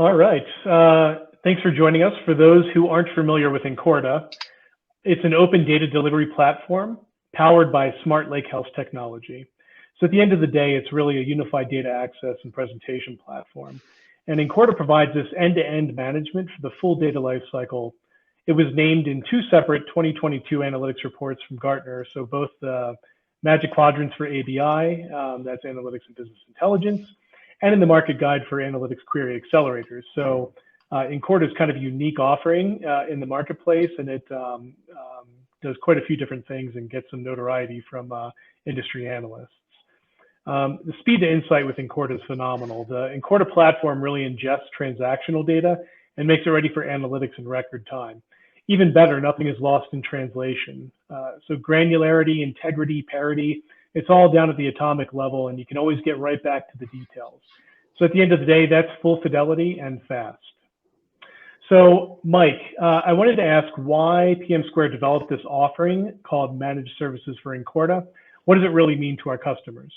All right. Thanks for joining us. For those who aren't familiar with Incorta, it's an open data delivery platform powered by smart lakehouse technology. So at the end of the day, it's really a unified data access and presentation platform. And Incorta provides this end-to-end management for the full data lifecycle. It was named in two separate 2022 analytics reports from Gartner. So both the Magic Quadrants for ABI, that's Analytics and Business Intelligence, and in the Market Guide for Analytics Query Accelerators. So Incorta is kind of a unique offering in the marketplace, and it does quite a few different things and gets some notoriety from industry analysts. The speed to insight with Incorta is phenomenal. The Incorta platform really ingests transactional data and makes it ready for analytics in record time. Even better, nothing is lost in translation. So granularity, integrity, parity, it's all down at the atomic level, and you can always get right back to the details. So at the end of the day, that's full fidelity and fast. So Mike, I wanted to ask why PMsquare developed this offering called Managed Services for Incorta. What does it really mean to our customers?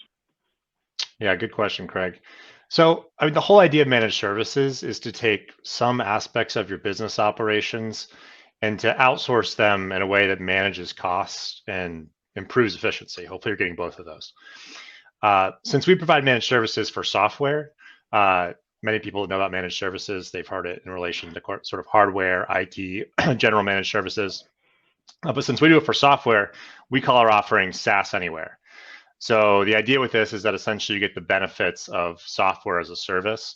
Yeah, good question, Craig. So I mean, the whole idea of managed services is to take some aspects of your business operations and to outsource them in a way that manages costs and improves efficiency. Hopefully you're getting both of those. Since we provide managed services for software, many people know about managed services. They've heard it in relation to sort of hardware, IT, general managed services. But since we do it for software, we call our offering SaaS Anywhere. So the idea with this is that essentially you get the benefits of software as a service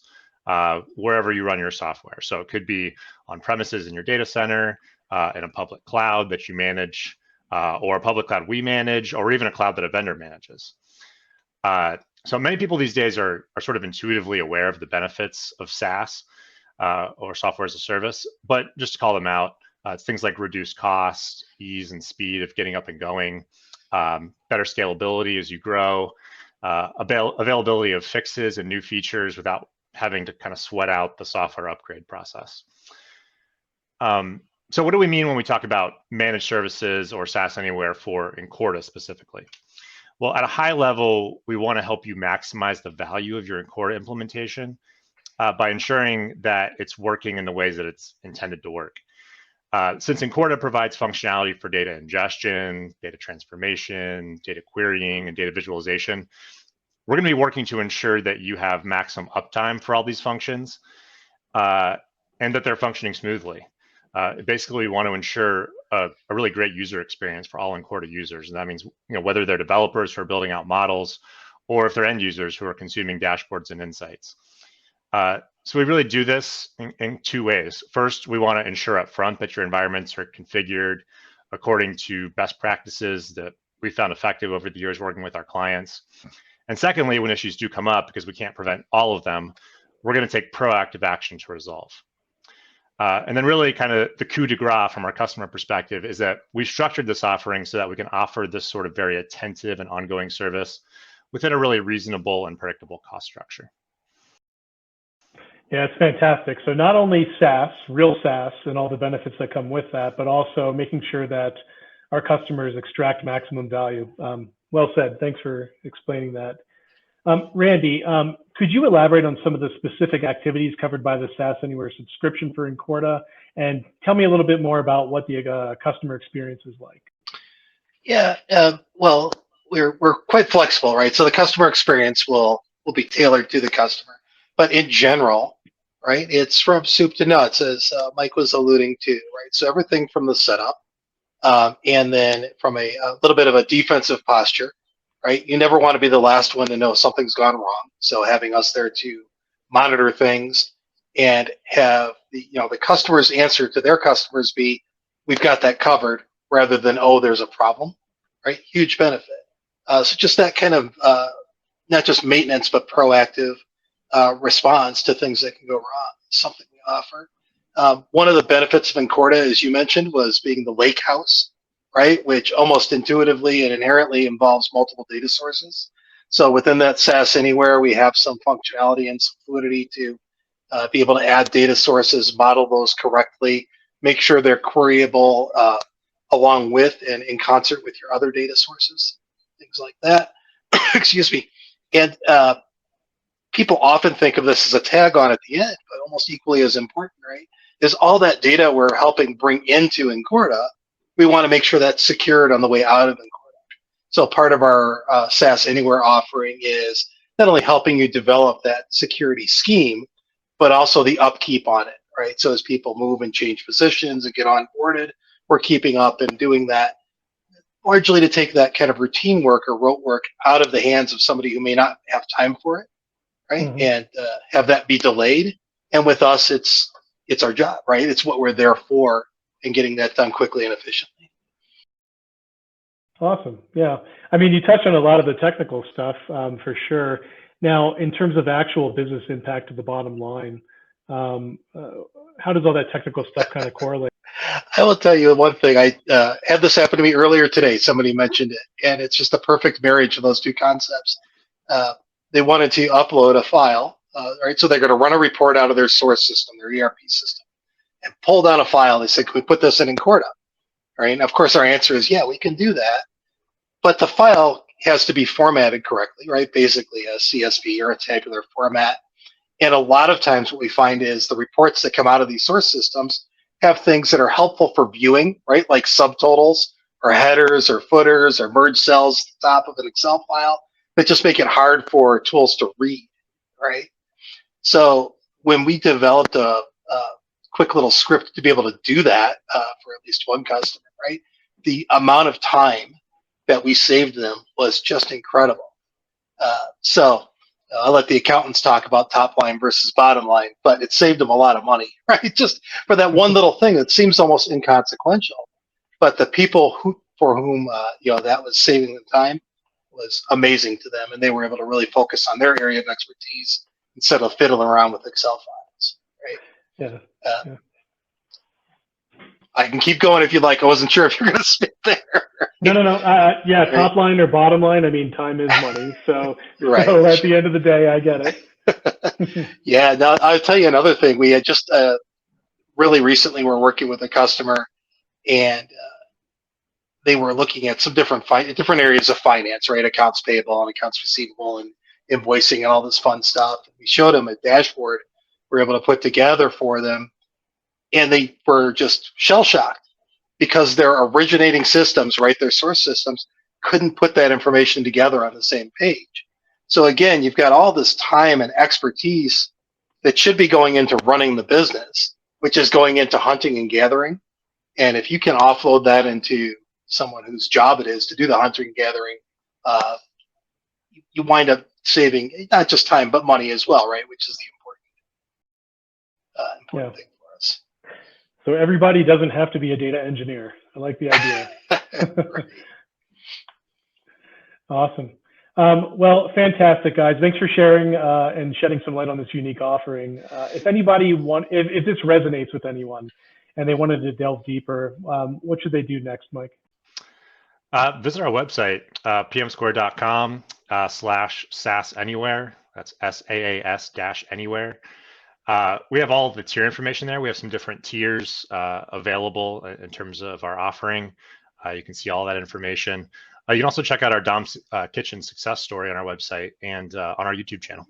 wherever you run your software. So it could be on premises in your data center, in a public cloud that you manage, or a public cloud we manage, or even a cloud that a vendor manages. So many people these days are sort of intuitively aware of the benefits of SaaS or software as a service, but just to call them out, it's things like reduced cost, ease and speed of getting up and going, better scalability as you grow, availability of fixes and new features without having to kind of sweat out the software upgrade process. So what do we mean when we talk about managed services or SaaS Anywhere for Incorta specifically? Well, at a high level, we want to help you maximize the value of your Incorta implementation by ensuring that it's working in the ways that it's intended to work. Since Incorta provides functionality for data ingestion, data transformation, data querying, and data visualization, we're going to be working to ensure that you have maximum uptime for all these functions and that they're functioning smoothly. Basically, we want to ensure a really great user experience for all Incorta users. And that means, whether they're developers who are building out models or if they're end users who are consuming dashboards and insights. So we really do this in two ways. First, we want to ensure up front that your environments are configured according to best practices that we found effective over the years working with our clients. And secondly, when issues do come up, because we can't prevent all of them, we're going to take proactive action to resolve. And then really kind of the coup de grace from our customer perspective is that we've structured this offering so that we can offer this sort of very attentive and ongoing service within a really reasonable and predictable cost structure. Yeah, it's fantastic. So not only SaaS, real SaaS, and all the benefits that come with that, but also making sure that our customers extract maximum value. Well said. Thanks for explaining that. Randy, could you elaborate on some of the specific activities covered by the SaaS Anywhere subscription for Incorta, and tell me a little bit more about what the customer experience is like? Yeah, well, we're quite flexible, right? So the customer experience will be tailored to the customer, but in general, right, it's from soup to nuts, as Mike was alluding to, right? So everything from the setup, and then from a little bit of a defensive posture. Right, you never want to be the last one to know something's gone wrong. So having us there to monitor things and have the customer's answer to their customers be, "We've got that covered," rather than, "Oh, there's a problem." Right, huge benefit. So just that kind of not just maintenance but proactive response to things that can go wrong is something we offer. One of the benefits of Incorta, as you mentioned, was being the lake house. Right, which almost intuitively and inherently involves multiple data sources. So within that SaaS Anywhere, we have some functionality and some fluidity to be able to add data sources, model those correctly, make sure they're queryable along with and in concert with your other data sources, things like that. Excuse me. And people often think of this as a tag on at the end, but almost equally as important, right, is all that data we're helping bring into Incorta. We want to make sure that's secured on the way out of Incorta. So part of our SaaS Anywhere offering is not only helping you develop that security scheme, but also the upkeep on it, right? So as people move and change positions and get onboarded, we're keeping up and doing that largely to take that kind of routine work or rote work out of the hands of somebody who may not have time for it, right? Mhm. And have that be delayed. And with us, it's our job, right? It's what we're there for, and getting that done quickly and efficiently. Awesome. Yeah. I mean, you touched on a lot of the technical stuff for sure. Now, in terms of actual business impact to the bottom line, how does all that technical stuff kind of correlate? I will tell you one thing. I had this happen to me earlier today. Somebody mentioned it, and it's just a perfect marriage of those two concepts. They wanted to upload a file, right? So they're going to run a report out of their source system, their ERP system, and pull down a file. They said, "Can we put this in Incorta?" Right? And of course, our answer is, "Yeah, we can do that." But the file has to be formatted correctly, right? Basically, a CSV or a tabular format. And a lot of times, what we find is the reports that come out of these source systems have things that are helpful for viewing, right? Like subtotals or headers or footers or merge cells at the top of an Excel file that just make it hard for tools to read, right? So when we developed a quick little script to be able to do that for at least one customer, right? The amount of time that we saved them was just incredible. So I'll let the accountants talk about top line versus bottom line, but it saved them a lot of money, right? Just for that one little thing that seems almost inconsequential. But the people for whom that was saving them time was amazing to them, and they were able to really focus on their area of expertise instead of fiddling around with Excel files, right? Yeah. Yeah. I can keep going if you'd like. I wasn't sure if you're going to spit there. No. Yeah, top line or bottom line. I mean, time is money. So, right. So at the end of the day, I get it. Yeah. Now I'll tell you another thing. We had just really recently we're working with a customer, and they were looking at some different areas of finance, right? Accounts payable and accounts receivable and invoicing and all this fun stuff. We showed them a dashboard we were able to put together for them, and they were just shell shocked because their originating systems, right, their source systems, couldn't put that information together on the same page. So again, you've got all this time and expertise that should be going into running the business, which is going into hunting and gathering. And if you can offload that into someone whose job it is to do the hunting and gathering, you wind up saving not just time but money as well, right? Which is the important thing for us. So everybody doesn't have to be a data engineer. I like the idea. Right. Awesome. Well, fantastic, guys. Thanks for sharing and shedding some light on this unique offering. If anybody if this resonates with anyone and they wanted to delve deeper, what should they do next, Mike? Visit our website, pmsquare.com/SaaS Anywhere. That's SaaS-anywhere. We have all of the tier information there. We have some different tiers available in terms of our offering. You can see all that information. You can also check out our Dom's Kitchen success story on our website and on our YouTube channel.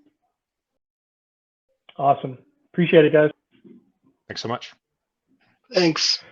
Awesome. Appreciate it, guys. Thanks so much. Thanks.